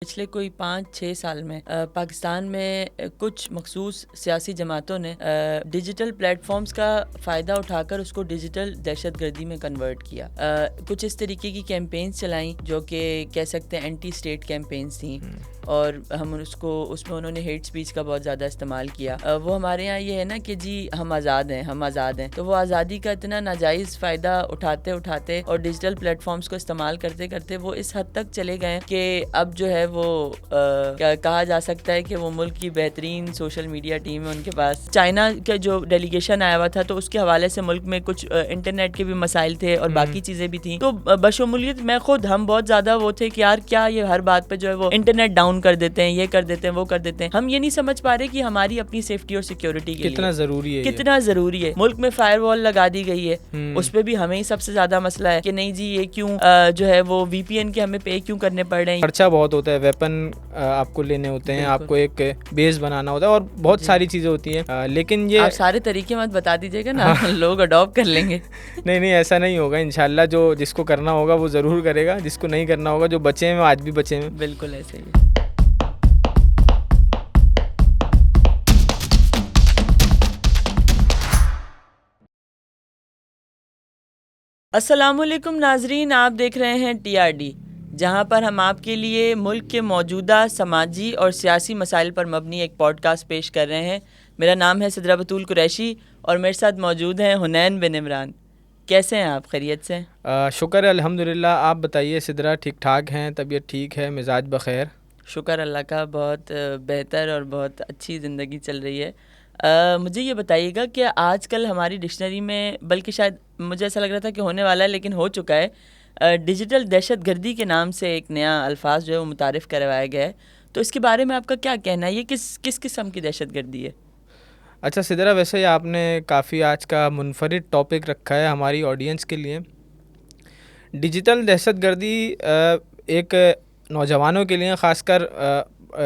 پچھلے کوئی 5-6 سال میں پاکستان میں کچھ مخصوص سیاسی جماعتوں نے ڈیجیٹل پلیٹ فارمز کا فائدہ اٹھا کر اس کو ڈیجیٹل دہشت گردی میں کنورٹ کیا. کچھ اس طریقے کی کیمپینز چلائیں جو کہ کہہ سکتے ہیں اینٹی اسٹیٹ کیمپینز تھیں, اور ہم اس میں انہوں نے ہیٹ سپیچ کا بہت زیادہ استعمال کیا. وہ ہمارے یہاں یہ ہے نا کہ جی ہم آزاد ہیں, تو وہ آزادی کا اتنا ناجائز فائدہ اٹھاتے اور ڈیجیٹل پلیٹ فارمز کو استعمال کرتے وہ اس حد تک چلے گئے کہ اب جو ہے وہ کہا جا سکتا ہے کہ وہ ملک کی بہترین سوشل میڈیا ٹیم ہے ان کے پاس. چائنا کا جو ڈیلیگیشن آیا ہوا تھا تو اس کے حوالے سے ملک میں کچھ انٹرنیٹ کے بھی مسائل تھے اور باقی چیزیں بھی تھیں, تو بشمولیت میں خود ہم بہت زیادہ وہ تھے کہ یار کیا یہ ہر بات پہ جو ہے وہ انٹرنیٹ ڈاؤن کر دیتے ہیں, یہ کر دیتے ہیں, وہ کر دیتے ہیں. ہم یہ نہیں سمجھ پا رہے کہ ہماری اپنی سیفٹی اور سیکیورٹی کے کتنا ضروری ہے. ملک میں فائر وال لگا دی گئی ہے, اس پہ بھی ہمیں ہی سب سے زیادہ مسئلہ ہے کہ نہیں جی یہ کیوں جو ہے وہ وی پی این کے ہمیں پے کیوں کرنے پڑ رہے ہیں. خرچہ بہت ہوتا ہے, ویپن آپ کو لینے ہوتے ہیں, آپ کو ایک بیس بنانا ہوتا ہے اور بہت ساری چیزیں ہوتی ہیں, لیکن یہ آپ سارے طریقے مت بتا دیجیے گا نا, لوگ اڈاپٹ کر لیں گے. نہیں ایسا نہیں ہوگا انشاءاللہ. جس کو کرنا ہوگا وہ ضرور کرے گا, جس کو نہیں کرنا ہوگا, جو بچے ہیں آج بھی بچے ہیں. بالکل ایسے ہی. السلام علیکم ناظرین, آپ دیکھ رہے ہیں ٹی آر ڈی, جہاں پر ہم آپ کے لیے ملک کے موجودہ سماجی اور سیاسی مسائل پر مبنی ایک پوڈ کاسٹ پیش کر رہے ہیں. میرا نام ہے سدرہ بتول قریشی اور میرے ساتھ موجود ہیں حنین بن عمران. کیسے ہیں آپ, خیریت سے؟ شکر ہے الحمدللہ. آپ بتائیے سدرہ, ٹھیک ٹھاک ہیں, طبیعت ٹھیک ہے, مزاج بخیر؟ شکر اللہ کا, بہت بہتر اور بہت اچھی زندگی چل رہی ہے. مجھے یہ بتائیے گا کہ آج کل ہماری ڈکشنری میں, بلکہ شاید مجھے ایسا لگ رہا تھا کہ ہونے والا ہے لیکن ہو چکا ہے, ڈیجیٹل دہشت گردی کے نام سے ایک نیا الفاظ جو ہے وہ متعارف کروایا گیا ہے. تو اس کے بارے میں آپ کا کیا کہنا ہے, یہ کس قسم کی دہشت گردی ہے؟ اچھا سدرہ, ویسے ہی آپ نے کافی آج کا منفرد ٹاپک رکھا ہے ہماری آڈینس کے لیے. ڈیجیٹل دہشت گردی ایک نوجوانوں کے لیے, خاص کر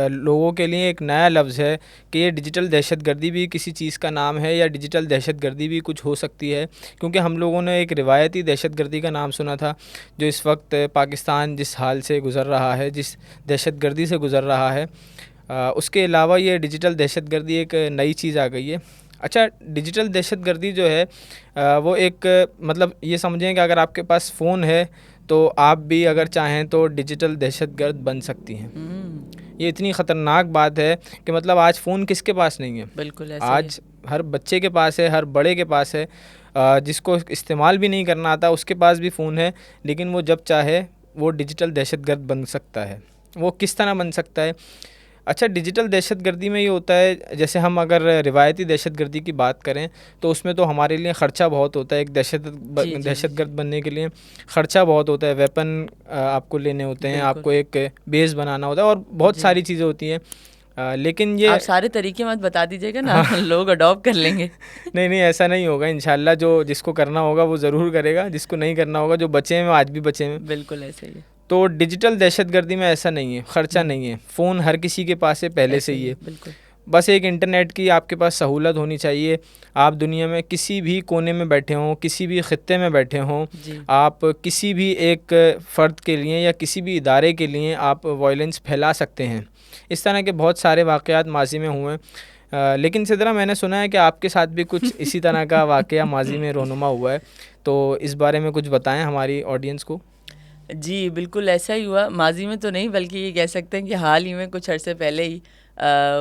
لوگوں کے لیے ایک نیا لفظ ہے کہ یہ ڈیجیٹل دہشت گردی بھی کسی چیز کا نام ہے یا ڈیجیٹل دہشت گردی بھی کچھ ہو سکتی ہے, کیونکہ ہم لوگوں نے ایک روایتی دہشت گردی کا نام سنا تھا. جو اس وقت پاکستان جس حال سے گزر رہا ہے, جس دہشت گردی سے گزر رہا ہے, اس کے علاوہ یہ ڈیجیٹل دہشت گردی ایک نئی چیز آ گئی ہے. اچھا, ڈیجیٹل دہشت گردی جو ہے وہ ایک مطلب یہ سمجھیں کہ اگر آپ کے پاس فون ہے تو آپ بھی اگر چاہیں تو ڈیجیٹل دہشت گرد بن سکتی ہیں. یہ اتنی خطرناک بات ہے کہ مطلب آج فون کس کے پاس نہیں ہے؟ بالکل آج ہر بچے کے پاس ہے, ہر بڑے کے پاس ہے. جس کو استعمال بھی نہیں کرنا آتا اس کے پاس بھی فون ہے, لیکن وہ جب چاہے وہ ڈیجیٹل دہشت گرد بن سکتا ہے. وہ کس طرح بن سکتا ہے؟ اچھا, ڈیجیٹل دہشت گردی میں یہ ہوتا ہے, جیسے ہم اگر روایتی دہشت گردی کی بات کریں تو اس میں تو ہمارے لیے خرچہ بہت ہوتا ہے. ایک دہشت گرد بننے کے لیے خرچہ بہت ہوتا ہے, ویپن آپ کو لینے ہوتے ہیں, آپ کو ایک بیس بنانا ہوتا ہے اور بہت ساری چیزیں ہوتی ہیں. لیکن یہ آپ سارے طریقے مت بتا دیجیے گا نا, لوگ اڈاپٹ کر لیں گے. نہیں ایسا نہیں ہوگا انشاءاللہ. جس کو کرنا ہوگا وہ ضرور کرے گا, جس کو نہیں کرنا ہوگا, جو بچے ہیں آج بھی بچے ہیں. بالکل ایسے ہی. تو ڈیجیٹل دہشت گردی میں ایسا نہیں ہے, خرچہ نہیں ہے. فون ہر کسی کے پاس ہے پہلے سے ہی ہے. بالکل. بس ایک انٹرنیٹ کی آپ کے پاس سہولت ہونی چاہیے. آپ دنیا میں کسی بھی کونے میں بیٹھے ہوں, کسی بھی خطے میں بیٹھے ہوں, آپ کسی بھی ایک فرد کے لیے یا کسی بھی ادارے کے لیے آپ وائلنس پھیلا سکتے ہیں. اس طرح کے بہت سارے واقعات ماضی میں ہوئے. لیکن سدرہ, میں نے سنا ہے کہ آپ کے ساتھ بھی کچھ اسی طرح کا واقعہ ماضی میں رونما ہوا ہے, تو اس بارے میں کچھ بتائیں ہماری آڈینس کو. جی بالکل ایسا ہی ہوا. ماضی میں تو نہیں, بلکہ یہ کہہ سکتے ہیں کہ حال ہی میں کچھ عرصے پہلے ہی.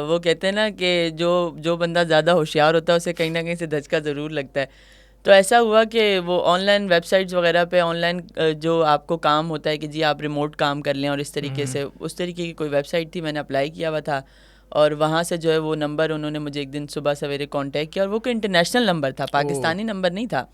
وہ کہتے ہیں نا کہ جو بندہ زیادہ ہوشیار ہوتا ہے اسے کہیں نہ کہیں سے دھچکا ضرور لگتا ہے. تو ایسا ہوا کہ وہ آن لائن ویب سائٹس وغیرہ پہ آن لائن جو آپ کو کام ہوتا ہے کہ جی آپ ریموٹ کام کر لیں, اور اس طریقے سے اس طریقے کی کوئی ویب سائٹ تھی, میں نے اپلائی کیا ہوا تھا, اور وہاں سے جو ہے وہ نمبر انہوں نے مجھے ایک دن صبح سویرے کانٹیکٹ کیا, اور وہ کوئی انٹرنیشنل نمبر تھا, پاکستانی نمبر نہیں تھا,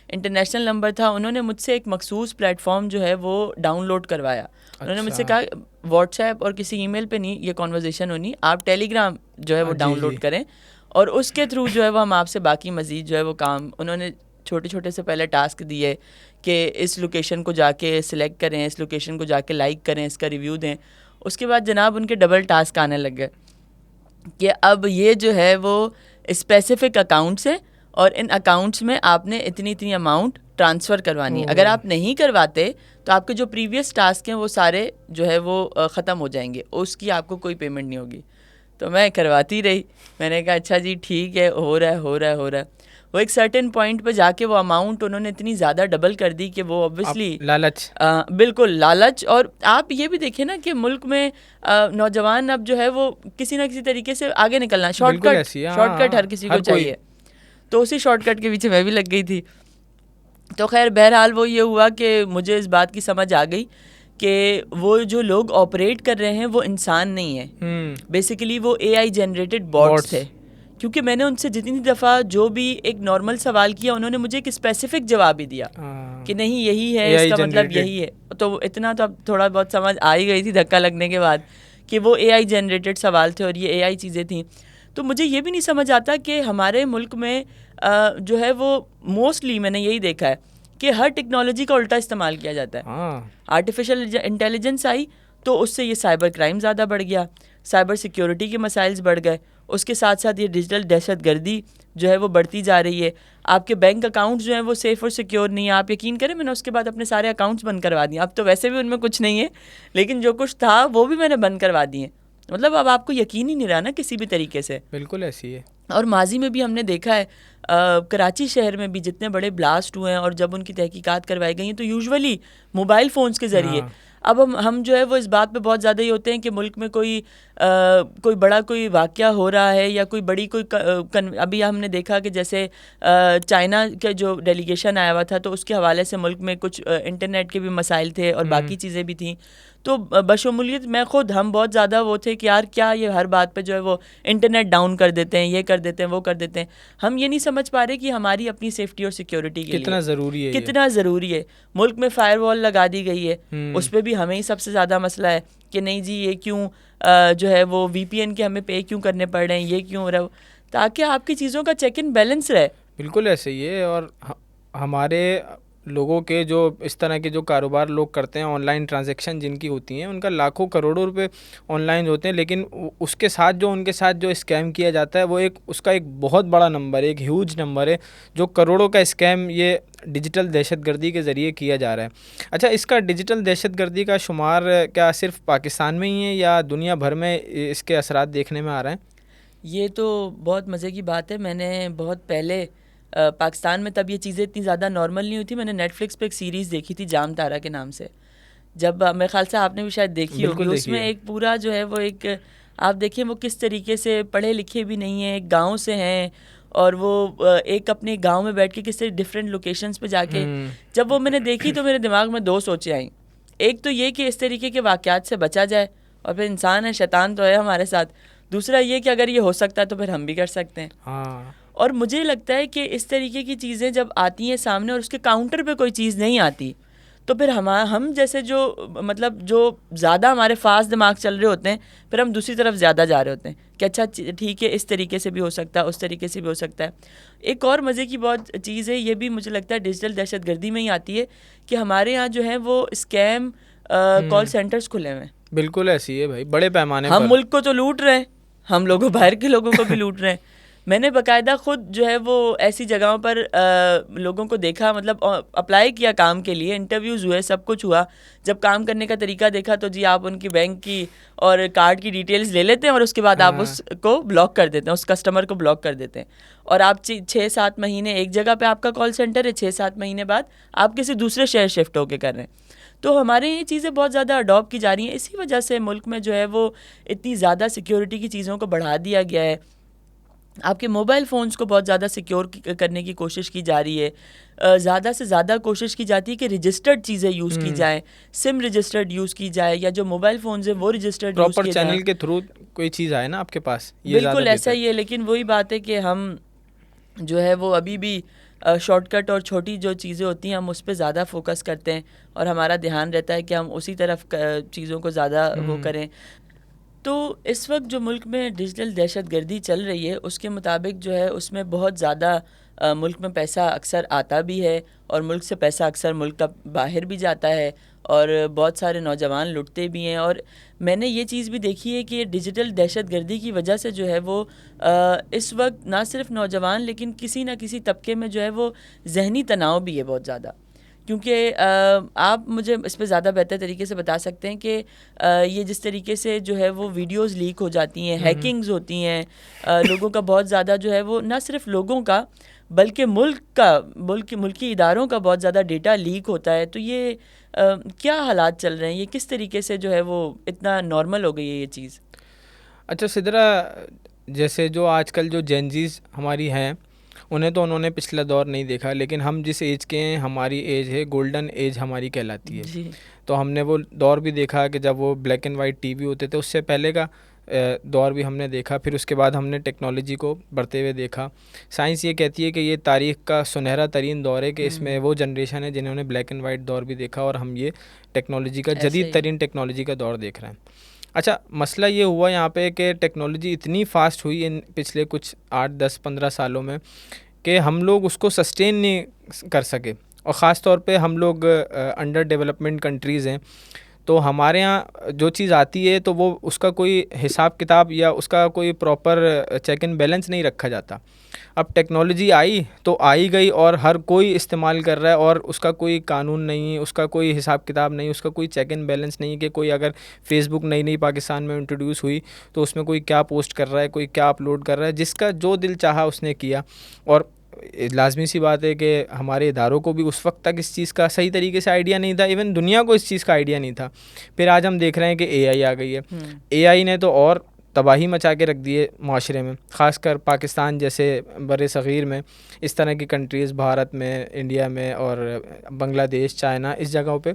انٹرنیشنل نمبر تھا. انہوں نے مجھ سے ایک مخصوص پلیٹ فارم جو ہے وہ ڈاؤن لوڈ کروایا. انہوں نے مجھ سے کہا واٹس ایپ اور کسی ای میل پہ نہیں یہ کانورزیشن ہونی, آپ ٹیلی گرام جو ہے وہ ڈاؤن لوڈ کریں, اور اس کے تھرو جو ہے وہ ہم آپ سے باقی مزید جو ہے وہ کام. انہوں نے چھوٹے چھوٹے سے پہلے ٹاسک دیے کہ اس لوکیشن کو جا کے سلیکٹ کریں, اس لوکیشن کو جا کے لائک کریں, اس کا ریویو دیں. اس کے بعد جناب ان کے ڈبل ٹاسک آنے لگ گئے کہ اب یہ جو ہے وہ اسپیسیفک اکاؤنٹس ہیں, اور ان اکاؤنٹس میں آپ نے اتنی اماؤنٹ ٹرانسفر کروانی ہے. اگر آپ نہیں کرواتے تو آپ کے جو پریویس ٹاسک ہیں وہ سارے جو ہے وہ ختم ہو جائیں گے، اس کی آپ کو کوئی پیمنٹ نہیں ہوگی. تو میں کرواتی رہی. میں نے کہا اچھا جی ٹھیک ہے، ہو رہا ہے. وہ ایک سرٹن پوائنٹ پہ جا کے وہ اماؤنٹ انہوں نے اتنی زیادہ ڈبل کر دی کہ وہ اوبویسلی لالچ، بالکل لالچ. اور آپ یہ بھی دیکھیں نا کہ ملک میں نوجوان اب جو ہے وہ کسی نہ کسی طریقے سے آگے نکلنا، شارٹ کٹ ہر کسی کو چاہیے. تو اسی شارٹ کٹ کے پیچھے میں بھی لگ گئی تھی. تو خیر بہرحال وہ یہ ہوا کہ مجھے اس بات کی سمجھ آ گئی کہ وہ جو لوگ آپریٹ کر رہے ہیں وہ انسان نہیں ہیں، بیسیکلی وہ اے آئی جنریٹڈ باٹس تھے. کیونکہ میں نے ان سے جتنی دفعہ جو بھی ایک نارمل سوال کیا انہوں نے مجھے ایک اسپیسیفک جواب ہی دیا کہ نہیں یہی ہے، اس کا مطلب یہی ہے. تو اتنا تو اب تھوڑا بہت سمجھ آ ہی گئی تھی دھکا لگنے کے بعد کہ وہ اے آئی جنریٹڈ سوال تھے اور یہ اے آئی چیزیں تھیں. تو مجھے یہ بھی نہیں سمجھ آتا کہ ہمارے ملک میں جو ہے وہ موسٹلی میں نے یہی دیکھا ہے کہ ہر ٹیکنالوجی کا الٹا استعمال کیا جاتا ہے. آرٹیفیشل انٹیلیجنس آئی تو اس سے یہ سائبر کرائم زیادہ بڑھ گیا، سائبر سیکیورٹی کے مسائل بڑھ گئے. اس کے ساتھ ساتھ یہ ڈیجیٹل دہشت گردی جو ہے وہ بڑھتی جا رہی ہے. آپ کے بینک اکاؤنٹس جو ہیں وہ سیف اور سیکیور نہیں ہیں. آپ یقین کریں میں نے اس کے بعد اپنے سارے اکاؤنٹس بند کروا دیے. اب تو ویسے بھی ان میں کچھ نہیں ہے، لیکن جو کچھ تھا وہ بھی میں نے بند کروا دیے. مطلب اب آپ کو یقین ہی نہیں رہا نا کسی بھی طریقے سے. بالکل ایسی ہے. اور ماضی میں بھی ہم نے دیکھا ہے کراچی شہر میں بھی جتنے بڑے بلاسٹ ہوئے ہیں اور جب ان کی تحقیقات کروائی گئی ہیں تو یوزولی موبائل فونز کے ذریعے. اب ہم جو ہے وہ اس بات پہ بہت زیادہ ہی ہوتے ہیں کہ ملک میں کوئی بڑا کوئی واقعہ ہو رہا ہے یا کوئی بڑی ابھی ہم نے دیکھا کہ جیسے چائنا کا جو ڈیلیگیشن آیا ہوا تھا تو اس کے حوالے سے ملک میں کچھ انٹرنیٹ کے بھی مسائل تھے اور باقی چیزیں بھی تھیں. تو بشمولیت میں خود ہم بہت زیادہ وہ تھے کہ یار کیا یہ ہر بات پہ جو ہے وہ انٹرنیٹ ڈاؤن کر دیتے ہیں، یہ کر دیتے ہیں، وہ کر دیتے ہیں. ہم یہ نہیں سمجھ پا رہے کہ ہماری اپنی سیفٹی اور سیکیورٹی کے لیے کتنا ضروری ہے. ملک میں فائر وال لگا دی گئی ہے، اس پہ بھی ہمیں ہی سب سے زیادہ مسئلہ ہے کہ نہیں جی یہ کیوں جو ہے وہ وی پی این کے ہمیں پے کیوں کرنے پڑ رہے ہیں، یہ کیوں ہو رہا ہے، تاکہ آپ کی چیزوں کا چیک اینڈ بیلنس رہے. بالکل ایسے ہی ہے. اور ہمارے لوگوں کے جو اس طرح کے جو کاروبار لوگ کرتے ہیں، آن لائن ٹرانزیکشن جن کی ہوتی ہیں، ان کا لاکھوں کروڑوں روپے آن لائن ہوتے ہیں، لیکن اس کے ساتھ جو ان کے ساتھ جو اسکیم کیا جاتا ہے وہ اس کا ایک بہت بڑا نمبر ہے، ایک ہیوج نمبر ہے جو کروڑوں کا اسکیم یہ ڈیجیٹل دہشت گردی کے ذریعے کیا جا رہا ہے. اچھا، اس کا ڈیجیٹل دہشت گردی کا شمار کیا صرف پاکستان میں ہی ہے یا دنیا بھر میں اس کے اثرات دیکھنے میں آ رہے ہیں؟ یہ تو بہت مزے کی بات ہے. میں نے بہت پہلے پاکستان میں تب یہ چیزیں اتنی زیادہ نارمل نہیں ہوئی تھی. میں نے نیٹ فلکس پہ ایک سیریز دیکھی تھی جام تارا کے نام سے، جب میرے خیال سے آپ نے بھی شاید دیکھی ہوگی. اس میں ایک پورا جو ہے وہ ایک آپ دیکھیں وہ کس طریقے سے پڑھے لکھے بھی نہیں ہیں، ایک گاؤں سے ہیں اور وہ ایک اپنے گاؤں میں بیٹھ کے کس طرح ڈفرینٹ لوکیشنز پہ جا کے جب وہ میں نے دیکھی تو میرے دماغ میں 2 سوچیں آئیں. ایک تو یہ کہ اس طریقے کے واقعات سے بچا جائے، اور پھر انسان ہے، شیطان تو ہے ہمارے ساتھ. دوسرا یہ کہ اگر یہ ہو سکتا ہے تو پھر ہم بھی کر سکتے ہیں. اور مجھے لگتا ہے کہ اس طریقے کی چیزیں جب آتی ہیں سامنے اور اس کے کاؤنٹر پہ کوئی چیز نہیں آتی تو پھر ہم جیسے جو مطلب جو زیادہ ہمارے فاسٹ دماغ چل رہے ہوتے ہیں پھر ہم دوسری طرف زیادہ جا رہے ہوتے ہیں کہ اچھا ٹھیک ہے اس طریقے سے بھی ہو سکتا ہے، اس طریقے سے بھی ہو سکتا ہے. ایک اور مزے کی بہت چیز ہے، یہ بھی مجھے لگتا ہے ڈیجیٹل دہشت گردی میں ہی آتی ہے کہ ہمارے یہاں جو ہے وہ اسکیم کال سینٹرز کھلے ہوئے ہیں. بالکل ایسی ہے بھائی، بڑے پیمانے پر. ہم ملک کو تو لوٹ رہے ہیں، ہم لوگوں باہر کے لوگوں کو بھی لوٹ رہے ہیں. میں نے باقاعدہ خود جو ہے وہ ایسی جگہوں پر لوگوں کو دیکھا، مطلب اپلائی کیا کام کے لیے، انٹرویوز ہوئے، سب کچھ ہوا. جب کام کرنے کا طریقہ دیکھا تو جی آپ ان کی بینک کی اور کارڈ کی ڈیٹیلز لے لیتے ہیں اور اس کے بعد آپ اس کو بلاک کر دیتے ہیں، اس کسٹمر کو بلاک کر دیتے ہیں. اور آپ 6-7 مہینے ایک جگہ پہ آپ کا کال سینٹر ہے، 6-7 مہینے بعد آپ کسی دوسرے شہر شفٹ ہو کے کر رہے ہیں. تو ہمارے یہ چیزیں بہت زیادہ اڈاپٹ کی جا رہی ہیں. اسی وجہ سے ملک میں جو ہے وہ اتنی زیادہ سیکیورٹی کی چیزوں کو بڑھا دیا گیا ہے. آپ کے موبائل فونز کو بہت زیادہ سیکیور کرنے کی کوشش کی جا رہی ہے. زیادہ سے زیادہ کوشش کی جاتی ہے کہ رجسٹرڈ چیزیں یوز کی جائیں، سم رجسٹرڈ یوز کی جائے، یا جو موبائل فونز ہیں وہ رجسٹرڈ یوز کیے جائیں. پراپر چینل کے تھرو کوئی چیز آئے نا آپ کے پاس. بالکل ایسا ہی ہے، لیکن وہی بات ہے کہ ہم جو ہے وہ ابھی بھی شارٹ کٹ اور چھوٹی جو چیزیں ہوتی ہیں ہم اس پہ زیادہ فوکس کرتے ہیں اور ہمارا دھیان رہتا ہے کہ ہم اسی طرف چیزوں کو زیادہ وہ کریں. تو اس وقت جو ملک میں ڈیجیٹل دہشت گردی چل رہی ہے اس کے مطابق جو ہے اس میں بہت زیادہ ملک میں پیسہ اکثر آتا بھی ہے اور ملک سے پیسہ اکثر ملک کا باہر بھی جاتا ہے اور بہت سارے نوجوان لٹتے بھی ہیں. اور میں نے یہ چیز بھی دیکھی ہے کہ ڈیجیٹل دہشت گردی کی وجہ سے جو ہے وہ اس وقت نہ صرف نوجوان لیکن کسی نہ کسی طبقے میں جو ہے وہ ذہنی تناؤ بھی ہے بہت زیادہ. کیونکہ آپ مجھے اس پہ زیادہ بہتر طریقے سے بتا سکتے ہیں کہ یہ جس طریقے سے جو ہے وہ ویڈیوز لیک ہو جاتی ہیں, ہیکنگز ہوتی ہیں, لوگوں کا بہت زیادہ جو ہے وہ, نہ صرف لوگوں کا بلکہ ملکی اداروں کا بہت زیادہ ڈیٹا لیک ہوتا ہے, تو یہ کیا حالات چل رہے ہیں, یہ کس طریقے سے جو ہے وہ اتنا نارمل ہو گئی ہے یہ چیز؟ اچھا سدرا, جیسے جو آج کل جو جینزیز ہماری ہیں انہوں نے پچھلا دور نہیں دیکھا, لیکن ہم جس ایج کے ہیں ہماری ایج ہے گولڈن ایج ہماری کہلاتی ہے. جی, تو ہم نے وہ دور بھی دیکھا کہ جب وہ black and white T V ہوتے تھے, اس سے پہلے کا دور بھی ہم نے دیکھا. پھر اس کے بعد ہم نے ٹیکنالوجی کو بڑھتے ہوئے دیکھا. سائنس یہ کہتی ہے کہ یہ تاریخ کا سنہرا ترین دور ہے, کہ اس میں وہ جنریشن ہے جنہوں نے بلیک اینڈ وائٹ دور بھی دیکھا, اور ہم یہ ٹیکنالوجی کا جدید ترین ٹیکنالوجی کا دور دیکھ رہے ہیں. اچھا, مسئلہ یہ ہوا یہاں پہ کہ ٹیکنالوجی اتنی فاسٹ ہوئی ان پچھلے کچھ 8-10-15 سالوں میں کہ ہم لوگ اس کو سسٹین نہیں کر سکے, اور خاص طور پہ ہم لوگ انڈر ڈیولپمنٹ کنٹریز ہیں, تو ہمارے ہاں جو چیز آتی ہے تو وہ اس کا کوئی حساب کتاب یا اس کا کوئی پراپر چیک اینڈ بیلنس نہیں رکھا جاتا. اب ٹیکنالوجی آئی تو آئی گئی, اور ہر کوئی استعمال کر رہا ہے, اور اس کا کوئی قانون نہیں, اس کا کوئی حساب کتاب نہیں, اس کا کوئی چیک اینڈ بیلنس نہیں کہ کوئی اگر فیس بک نئی پاکستان میں انٹروڈیوس ہوئی تو اس میں کوئی کیا پوسٹ کر رہا ہے, کوئی کیا اپلوڈ کر رہا ہے, جس کا جو دل چاہا اس نے کیا. اور لازمی سی بات ہے کہ ہمارے اداروں کو بھی اس وقت تک اس چیز کا صحیح طریقے سے آئیڈیا نہیں تھا, ایون دنیا کو اس چیز کا آئیڈیا نہیں تھا. پھر آج ہم دیکھ رہے ہیں کہ اے آئی آ گئی ہے. اے آئی نے تو اور تباہی مچا کے رکھ دی ہے معاشرے میں, خاص کر پاکستان جیسے بر صغیر میں. اس طرح کی کنٹریز بھارت میں, انڈیا میں, اور بنگلہ دیش, چائنا, اس جگہوں پہ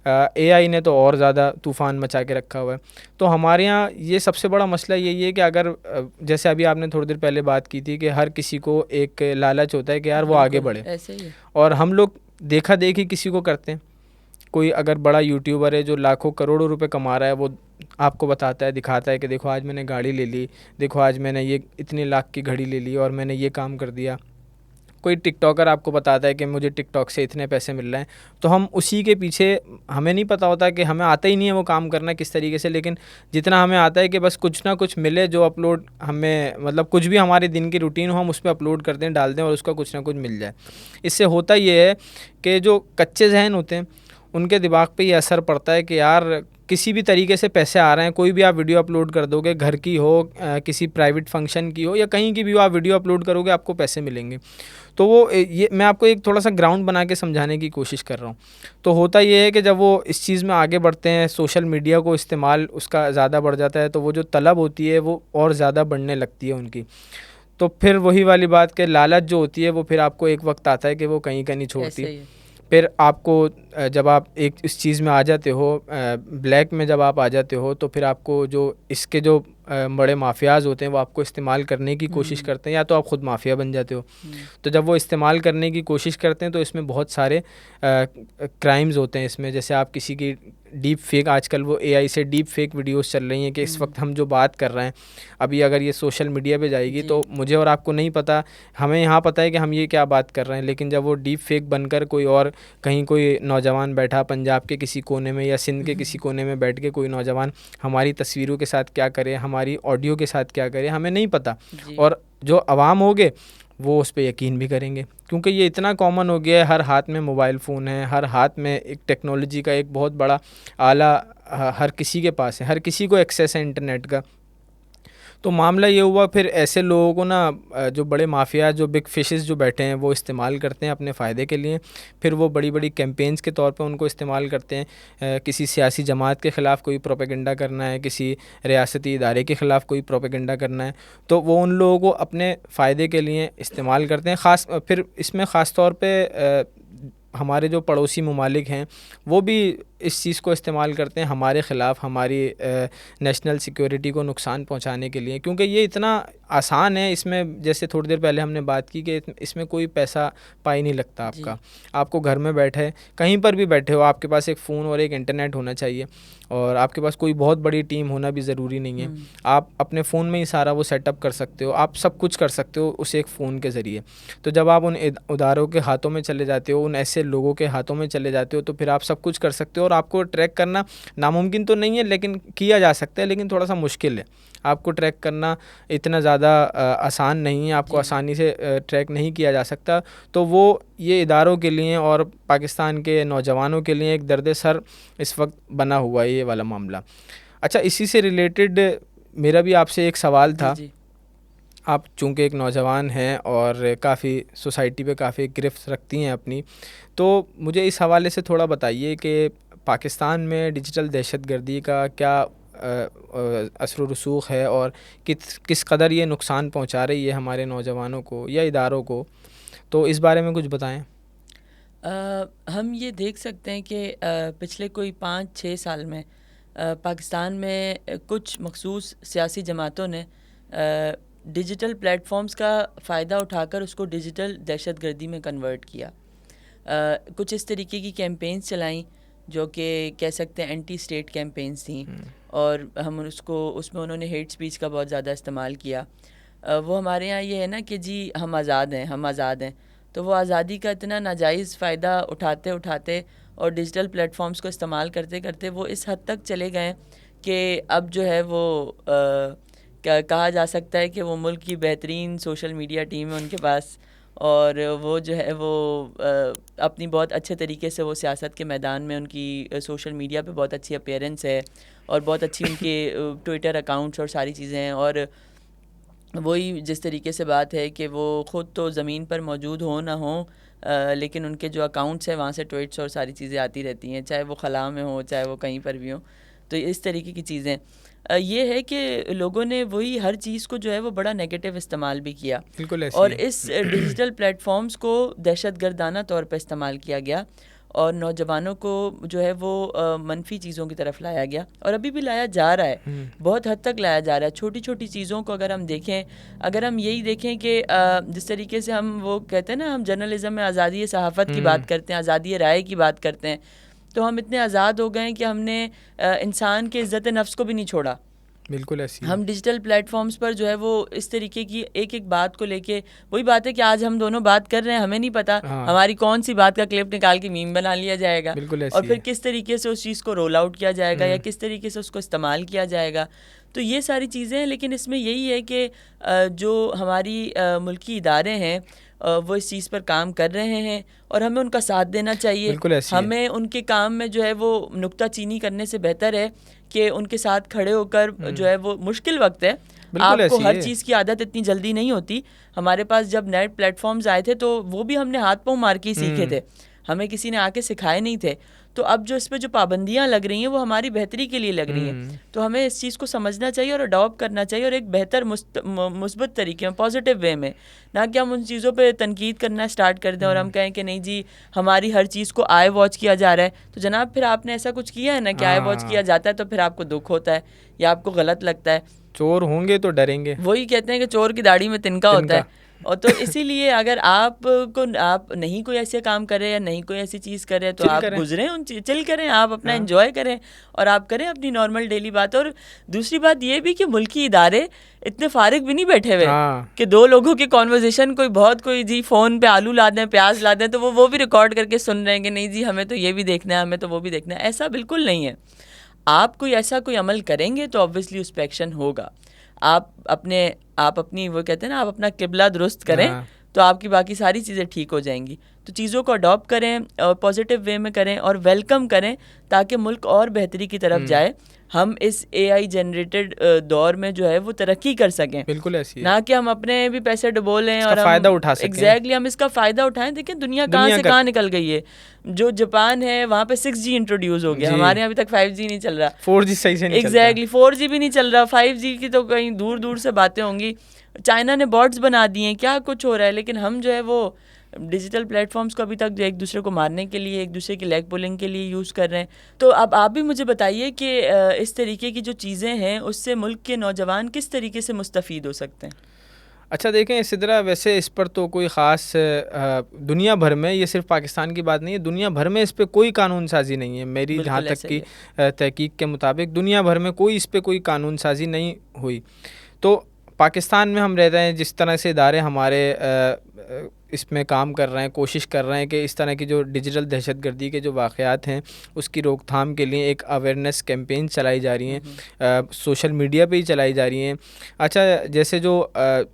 اے آئی نے تو اور زیادہ طوفان مچا کے رکھا ہوا ہے. تو ہمارے یہاں یہ سب سے بڑا مسئلہ یہی ہے کہ اگر جیسے ابھی آپ نے تھوڑی دیر پہلے بات کی تھی کہ ہر کسی کو ایک لالچ ہوتا ہے کہ یار وہ آگے بڑھے, اور ہم لوگ دیکھا دیکھی کسی کو کرتے ہیں. کوئی اگر بڑا یوٹیوبر ہے جو لاکھوں کروڑوں روپے کما رہا ہے, وہ آپ کو بتاتا ہے, دکھاتا ہے کہ دیکھو آج میں نے گاڑی لے لی, دیکھو آج میں نے یہ اتنے لاکھ کی گھڑی لے لی, اور میں نے یہ کام کر دیا. کوئی ٹک ٹاکر آپ کو بتاتا ہے کہ مجھے ٹک ٹاک سے اتنے پیسے مل رہے ہیں, تو ہم اسی کے پیچھے, ہمیں نہیں پتہ ہوتا کہ ہمیں آتا ہی نہیں ہے وہ کام کرنا کس طریقے سے, لیکن جتنا ہمیں آتا ہے کہ بس کچھ نہ کچھ ملے, جو اپلوڈ ہمیں مطلب کچھ بھی ہمارے دن کی روٹین ہو ہم اس پہ اپلوڈ کر دیں, ڈال دیں, اور اس کا کچھ نہ کچھ مل جائے. اس سے ہوتا یہ ہے کہ جو کچے ذہن ہوتے ہیں ان کے دماغ پہ یہ اثر پڑتا ہے کہ یار کسی بھی طریقے سے پیسے آ رہے ہیں. کوئی بھی آپ ویڈیو اپلوڈ کر دو گے, گھر کی ہو, کسی پرائیویٹ فنکشن کی ہو, یا کہیں کی بھی ہو, آپ ویڈیو اپلوڈ کرو گے آپ کو پیسے ملیں گے. تو وہ یہ میں آپ کو ایک تھوڑا سا گراؤنڈ بنا کے سمجھانے کی کوشش کر رہا ہوں. تو ہوتا یہ ہے کہ جب وہ اس چیز میں آگے بڑھتے ہیں, سوشل میڈیا کو استعمال اس کا زیادہ بڑھ جاتا ہے, تو وہ جو طلب ہوتی ہے وہ اور زیادہ بڑھنے لگتی ہے ان کی. تو پھر وہی والی بات کہ لالچ جو ہوتی ہے وہ پھر آپ کو ایک وقت آتا ہے کہ وہ کہیں کا نہیں چھوڑتی. پھر آپ کو جب آپ ایک اس چیز میں آ جاتے ہو, بلیک میں جب آپ آ جاتے ہو, تو پھر آپ کو جو اس کے جو بڑے مافیاز ہوتے ہیں وہ آپ کو استعمال کرنے کی کوشش کرتے ہیں, یا تو آپ خود مافیا بن جاتے ہو. تو جب وہ استعمال کرنے کی کوشش کرتے ہیں تو اس میں بہت سارے کرائمز ہوتے ہیں اس میں. جیسے آپ کسی کی ڈیپ فیک, آج کل وہ اے آئی سے ڈیپ فیک ویڈیوز چل رہی ہیں کہ اس وقت ہم جو بات کر رہے ہیں ابھی اگر یہ سوشل میڈیا پہ جائے گی تو مجھے اور آپ کو نہیں پتہ, ہمیں یہاں پتہ ہے کہ ہم یہ کیا بات کر رہے ہیں, لیکن جب وہ ڈیپ فیک بن کر کوئی اور کہیں کوئی نوجوان بیٹھا پنجاب کے کسی کونے میں یا سندھ کے کسی کونے میں بیٹھ کے کوئی نوجوان ہماری تصویروں کے ساتھ کیا کرے, ہماری آڈیو کے ساتھ کیا کرے, ہمیں نہیں پتہ. اور جو عوام ہوگے وہ اس پہ یقین بھی کریں گے, کیونکہ یہ اتنا کامن ہو گیا ہے. ہر ہاتھ میں موبائل فون ہے, ہر ہاتھ میں ایک ٹیکنالوجی کا ایک بہت بڑا آلہ ہر کسی کے پاس ہے, ہر کسی کو ایکسیس ہے انٹرنیٹ کا. تو معاملہ یہ ہوا, پھر ایسے لوگوں کو نا جو بڑے مافیا, جو بگ فشز جو بیٹھے ہیں وہ استعمال کرتے ہیں اپنے فائدے کے لیے. پھر وہ بڑی بڑی کیمپینز کے طور پہ ان کو استعمال کرتے ہیں. کسی سیاسی جماعت کے خلاف کوئی پروپیگنڈا کرنا ہے, کسی ریاستی ادارے کے خلاف کوئی پروپیگنڈا کرنا ہے, تو وہ ان لوگوں کو اپنے فائدے کے لیے استعمال کرتے ہیں. پھر اس میں خاص طور پہ ہمارے جو پڑوسی ممالک ہیں وہ بھی اس چیز کو استعمال کرتے ہیں ہمارے خلاف, ہماری نیشنل سیکیورٹی کو نقصان پہنچانے کے لیے. کیونکہ یہ اتنا آسان ہے, اس میں جیسے تھوڑی دیر پہلے ہم نے بات کی کہ اس میں کوئی پیسہ پائی نہیں لگتا آپ کا. آپ کو گھر میں بیٹھے, کہیں پر بھی بیٹھے ہو, آپ کے پاس ایک فون اور ایک انٹرنیٹ ہونا چاہیے, اور آپ کے پاس کوئی بہت بڑی ٹیم ہونا بھی ضروری نہیں ہے. آپ اپنے فون میں ہی سارا وہ سیٹ اپ کر سکتے ہو, آپ سب کچھ کر سکتے ہو اس ایک فون کے ذریعے. تو جب آپ ان اداروں کے ہاتھوں میں چلے جاتے ہو, ان ایسے لوگوں کے ہاتھوں میں چلے جاتے ہو, تو پھر آپ سب کچھ کر سکتے ہو. اور آپ کو ٹریک کرنا ناممکن تو نہیں ہے, لیکن کیا جا سکتا ہے, لیکن تھوڑا سا مشکل ہے. آپ کو ٹریک کرنا اتنا زیادہ زیادہ آسان نہیں ہیں, آپ کو آسانی سے ٹریک نہیں کیا جا سکتا, تو وہ یہ اداروں کے لیے اور پاکستان کے نوجوانوں کے لیے ایک درد سر اس وقت بنا ہوا ہے یہ والا معاملہ. اچھا, اسی سے ریلیٹڈ میرا بھی آپ سے ایک سوال تھا. آپ چونکہ ایک نوجوان ہیں اور کافی سوسائٹی پہ کافی گرفت رکھتی ہیں اپنی, تو مجھے اس حوالے سے تھوڑا بتائیے کہ پاکستان میں ڈیجیٹل دہشت گردی کا کیا اثر و رسوخ ہے اور کس قدر یہ نقصان پہنچا رہی ہے ہمارے نوجوانوں کو یا اداروں کو, تو اس بارے میں کچھ بتائیں. ہم یہ دیکھ سکتے ہیں کہ پچھلے کوئی 5-6 سال میں پاکستان میں کچھ مخصوص سیاسی جماعتوں نے ڈیجیٹل پلیٹ فارمز کا فائدہ اٹھا کر اس کو ڈیجیٹل دہشت گردی میں کنورٹ کیا. کچھ اس طریقے کی کیمپینز چلائیں جو کہ کہہ سکتے ہیں اینٹی اسٹیٹ کیمپینز تھیں, اور ہم اس میں انہوں نے ہیٹ سپیچ کا بہت زیادہ استعمال کیا. وہ ہمارے یہاں یہ ہے نا کہ جی ہم آزاد ہیں, تو وہ آزادی کا اتنا ناجائز فائدہ اٹھاتے اور ڈیجیٹل پلیٹ فارمز کو استعمال کرتے وہ اس حد تک چلے گئے کہ اب جو ہے وہ کہا جا سکتا ہے کہ وہ ملک کی بہترین سوشل میڈیا ٹیم ہے ان کے پاس, اور وہ جو ہے وہ اپنی بہت اچھے طریقے سے وہ سیاست کے میدان میں ان کی سوشل میڈیا پہ بہت اچھی اپیئرنس ہے اور بہت اچھی ان کے ٹویٹر اکاؤنٹس اور ساری چیزیں ہیں. اور وہی جس طریقے سے بات ہے کہ وہ خود تو زمین پر موجود ہوں نہ ہوں, لیکن ان کے جو اکاؤنٹس ہیں وہاں سے ٹویٹس اور ساری چیزیں آتی رہتی ہیں, چاہے وہ خلا میں ہوں چاہے وہ کہیں پر بھی ہوں. تو اس طریقے کی چیزیں یہ ہے کہ لوگوں نے وہی ہر چیز کو جو ہے وہ بڑا نیگیٹو استعمال بھی کیا, اور اس ڈیجیٹل پلیٹ فارمز کو دہشت گردانہ طور پہ استعمال کیا گیا اور نوجوانوں کو جو ہے وہ منفی چیزوں کی طرف لایا گیا, اور ابھی بھی لایا جا رہا ہے, بہت حد تک لایا جا رہا ہے. چھوٹی چھوٹی چیزوں کو اگر ہم دیکھیں, اگر ہم یہی دیکھیں کہ جس طریقے سے ہم وہ کہتے ہیں نا, ہم جرنلزم میں آزادی صحافت کی بات کرتے ہیں, آزادی رائے کی بات کرتے ہیں, تو ہم اتنے آزاد ہو گئے ہیں کہ ہم نے انسان کے عزت نفس کو بھی نہیں چھوڑا. بالکل ایسی ہم ڈیجیٹل پلیٹ فارمز پر جو ہے وہ اس طریقے کی ایک بات کو لے کے, وہی بات ہے کہ آج ہم دونوں بات کر رہے ہیں, ہمیں نہیں پتا ہماری کون سی بات کا کلپ نکال کے میم بنا لیا جائے گا, اور پھر کس طریقے سے اس چیز کو رول آؤٹ کیا جائے گا یا کس طریقے سے اس کو استعمال کیا جائے گا. تو یہ ساری چیزیں ہیں, لیکن اس میں یہی ہے کہ جو ہماری ملکی ادارے ہیں وہ اس چیز پر کام کر رہے ہیں اور ہمیں ان کا ساتھ دینا چاہیے. ہمیں ان کے کام میں جو ہے وہ نکتہ چینی کرنے سے بہتر ہے کہ ان کے ساتھ کھڑے ہو کر جو ہے وہ مشکل وقت ہے, آپ کو ہر چیز کی عادت اتنی جلدی نہیں ہوتی. ہمارے پاس جب نیٹ پلیٹ فارمز آئے تھے تو وہ بھی ہم نے ہاتھ پاؤں مار کے ہی سیکھے تھے, ہمیں کسی نے آ کے سکھائے نہیں تھے. تو اب جو اس پہ جو پابندیاں لگ رہی ہیں وہ ہماری بہتری کے لیے لگ رہی ہیں, تو ہمیں اس چیز کو سمجھنا چاہیے اور اڈاپٹ کرنا چاہیے, اور ایک بہتر مثبت طریقے میں, پازیٹیو وے میں, نہ کہ ہم ان چیزوں پہ تنقید کرنا اسٹارٹ کر دیں اور ہم کہیں کہ نہیں جی ہماری ہر چیز کو آئی واچ کیا جا رہا ہے. تو جناب پھر آپ نے ایسا کچھ کیا ہے نا کہ آئی واچ کیا جاتا ہے تو پھر آپ کو دکھ ہوتا ہے یا آپ کو غلط لگتا ہے. چور ہوں گے تو ڈریں گے, وہی کہتے ہیں کہ چور کی داڑھی میں تنکا ہوتا ہے. اور تو اسی لیے اگر آپ نہیں کوئی ایسے کام کرے یا نہیں کوئی ایسی چیز کرے تو آپ گزریں ان چل کریں, آپ اپنا انجوائے کریں اور آپ کریں اپنی نارمل ڈیلی بات. اور دوسری بات یہ بھی کہ ملکی ادارے اتنے فارغ بھی نہیں بیٹھے ہوئے کہ دو لوگوں کی کانورزیشن کوئی جی فون پہ آلو لا دیں پیاز لا دیں تو وہ بھی ریکارڈ کر کے سن رہے ہیں کہ نہیں جی ہمیں تو یہ بھی دیکھنا ہے ہمیں تو وہ بھی دیکھنا ہے. ایسا بالکل نہیں ہے. آپ کوئی ایسا کوئی عمل کریں گے تو آبویسلی اس پہ ایکشن ہوگا. آپ اپنی وہ کہتے ہیں نا, آپ اپنا قبلہ درست کریں تو آپ کی باقی ساری چیزیں ٹھیک ہو جائیں گی. تو چیزوں کو اڈاپٹ کریں اور پازیٹیو وے میں کریں اور ویلکم کریں تاکہ ملک اور بہتری کی طرف جائے. ہم اس اے آئی جنریٹڈ دور میں جو ہے وہ ترقی کر سکیں, بالکل ایسی نہ کہ ہم اپنے بھی پیسے ڈبو لیں اور فائدہ اٹھا سکیں. ایگزیکٹلی ہم اس کا فائدہ اٹھائیں. دیکھیں دنیا کہاں سے کہاں نکل گئی ہے. جو جاپان ہے وہاں پہ 6G انٹروڈیوس ہو گیا, ہمارے یہاں ابھی تک 5G نہیں چل رہا, 4G صحیح سے نہیں چل رہا. ایگزیکٹلی 4G بھی نہیں چل رہا, 5G کی تو کہیں دور دور سے باتیں ہوں گی. چائنا نے بارڈز بنا دیے ہیں, کیا کچھ ہو رہا ہے, لیکن ہم جو ہے وہ ڈیجیٹل پلیٹ فارمز کو ابھی تک ایک دوسرے کو مارنے کے لیے, ایک دوسرے کی لیگ پولنگ کے لیے یوز کر رہے ہیں. تو اب آپ بھی مجھے بتائیے کہ اس طریقے کی جو چیزیں ہیں اس سے ملک کے نوجوان کس طریقے سے مستفید ہو سکتے ہیں. اچھا دیکھیں اسی طرح ویسے اس پر تو کوئی خاص دنیا بھر میں, یہ صرف پاکستان کی بات نہیں ہے, دنیا بھر میں اس پہ کوئی قانون سازی نہیں ہے. میری جہاں تک کی تحقیق کے مطابق دنیا بھر میں اس پہ کوئی قانون سازی نہیں ہوئی. تو پاکستان میں ہم رہتے ہیں, جس طرح سے ادارے ہمارے اس میں کام کر رہے ہیں, کوشش کر رہے ہیں کہ اس طرح کی جو ڈیجیٹل دہشت گردی کے جو واقعات ہیں اس کی روک تھام کے لیے ایک اویئرنیس کیمپین چلائی جا رہی ہیں, سوشل میڈیا پہ ہی چلائی جا رہی ہیں. اچھا, جیسے جو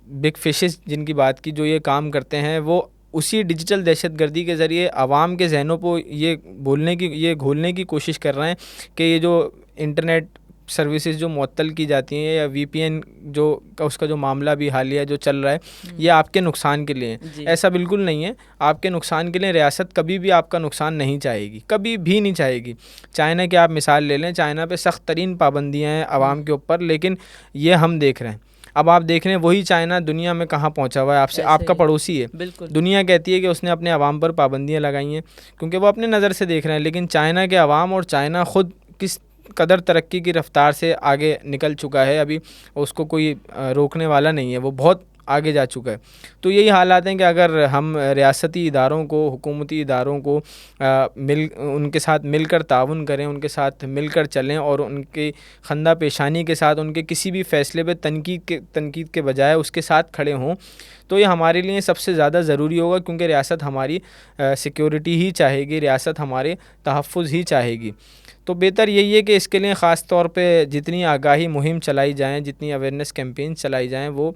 بگ فشز جن کی بات کی, جو یہ کام کرتے ہیں, وہ اسی ڈیجیٹل دہشت گردی کے ذریعے عوام کے ذہنوں کو یہ گھولنے کی کوشش کر رہے ہیں کہ یہ جو انٹرنیٹ سروسز جو معطل کی جاتی ہیں یا وی پی این جو اس کا جو معاملہ بھی حالیہ جو چل رہا ہے یہ آپ کے نقصان کے لیے ہے. ایسا بالکل نہیں ہے, آپ کے نقصان کے لیے ریاست کبھی بھی آپ کا نقصان نہیں چاہے گی, کبھی بھی نہیں چاہے گی. چائنا کی آپ مثال لے لیں, چائنا پہ سخت ترین پابندیاں ہیں عوام کے اوپر, لیکن یہ ہم دیکھ رہے ہیں. اب آپ دیکھ رہے ہیں وہی چائنا دنیا میں کہاں پہنچا ہوا ہے, آپ کا پڑوسی ہے. دنیا کہتی ہے کہ اس نے اپنے عوام پر پابندیاں لگائی ہیں کیونکہ وہ اپنے نظر سے دیکھ رہے ہیں, لیکن چائنا کے عوام اور چائنا خود کس قدر ترقی کی رفتار سے آگے نکل چکا ہے, ابھی اس کو کوئی روکنے والا نہیں ہے, وہ بہت آگے جا چکا ہے. تو یہی حالات ہیں کہ اگر ہم ریاستی اداروں کو, حکومتی اداروں کو ان کے ساتھ مل کر تعاون کریں, ان کے ساتھ مل کر چلیں اور ان کی خندہ پیشانی کے ساتھ ان کے کسی بھی فیصلے پہ تنقید کے بجائے اس کے ساتھ کھڑے ہوں, تو یہ ہمارے لیے سب سے زیادہ ضروری ہوگا, کیونکہ ریاست ہماری سیکیورٹی ہی چاہے گی, ریاست ہمارے تحفظ ہی چاہے گی. تو بہتر یہی ہے کہ اس کے لیے خاص طور پہ جتنی آگاہی مہم چلائی جائیں, جتنی اویئرنیس کیمپین چلائی جائیں, وہ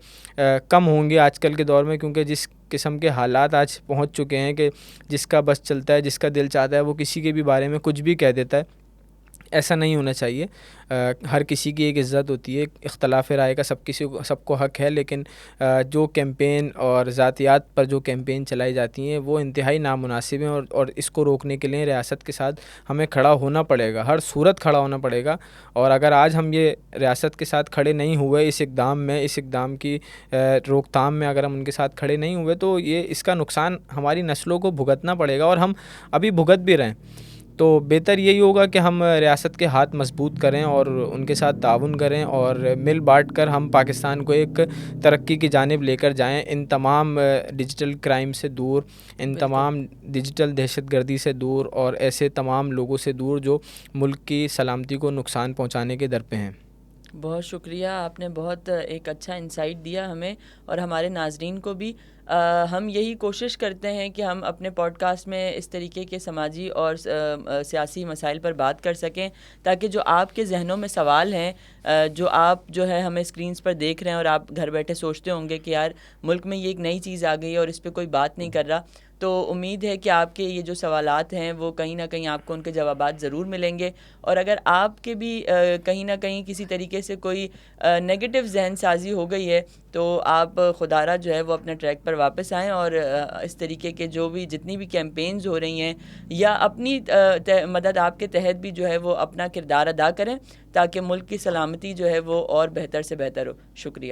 کم ہوں گے آج کل کے دور میں, کیونکہ جس قسم کے حالات آج پہنچ چکے ہیں کہ جس کا بس چلتا ہے, جس کا دل چاہتا ہے وہ کسی کے بھی بارے میں کچھ بھی کہہ دیتا ہے. ایسا نہیں ہونا چاہیے. ہر کسی کی ایک عزت ہوتی ہے, اختلاف رائے کا سب کو حق ہے, لیکن جو کیمپین اور ذاتیات پر جو کیمپین چلائی جاتی ہیں وہ انتہائی نامناسب ہیں, اور اس کو روکنے کے لیے ریاست کے ساتھ ہمیں کھڑا ہونا پڑے گا, ہر صورت کھڑا ہونا پڑے گا. اور اگر آج ہم یہ ریاست کے ساتھ کھڑے نہیں ہوئے اس اقدام کی روک تھام میں, اگر ہم ان کے ساتھ کھڑے نہیں ہوئے تو اس کا نقصان ہماری نسلوں کو بھگتنا پڑے گا, اور ہم ابھی بھگت بھی رہے ہیں. تو بہتر یہی ہوگا کہ ہم ریاست کے ہاتھ مضبوط کریں اور ان کے ساتھ تعاون کریں, اور مل بانٹ کر ہم پاکستان کو ایک ترقی کی جانب لے کر جائیں, ان تمام ڈیجیٹل کرائم سے دور, ان تمام ڈیجیٹل دہشت گردی سے دور, اور ایسے تمام لوگوں سے دور جو ملک کی سلامتی کو نقصان پہنچانے کے در پہ ہیں. بہت شکریہ, آپ نے بہت ایک اچھا انسائٹ دیا ہمیں اور ہمارے ناظرین کو بھی. ہم یہی کوشش کرتے ہیں کہ ہم اپنے پوڈ کاسٹ میں اس طریقے کے سماجی اور سیاسی مسائل پر بات کر سکیں, تاکہ جو آپ کے ذہنوں میں سوال ہیں, جو آپ جو ہے ہمیں اسکرینز پر دیکھ رہے ہیں اور آپ گھر بیٹھے سوچتے ہوں گے کہ یار ملک میں یہ ایک نئی چیز آ گئی ہے اور اس پہ کوئی بات نہیں کر رہا, تو امید ہے کہ آپ کے یہ جو سوالات ہیں وہ کہیں نہ کہیں آپ کو ان کے جوابات ضرور ملیں گے. اور اگر آپ کے بھی کہیں نہ کہیں کسی طریقے سے کوئی نیگیٹو ذہن سازی ہو گئی ہے, تو آپ خدا را جو ہے وہ اپنے ٹریک پر واپس آئیں, اور اس طریقے کے جتنی بھی کیمپینز ہو رہی ہیں, یا اپنی مدد آپ کے تحت بھی جو ہے وہ اپنا کردار ادا کریں, تاکہ ملک کی سلامتی جو ہے وہ اور بہتر سے بہتر ہو. شکریہ.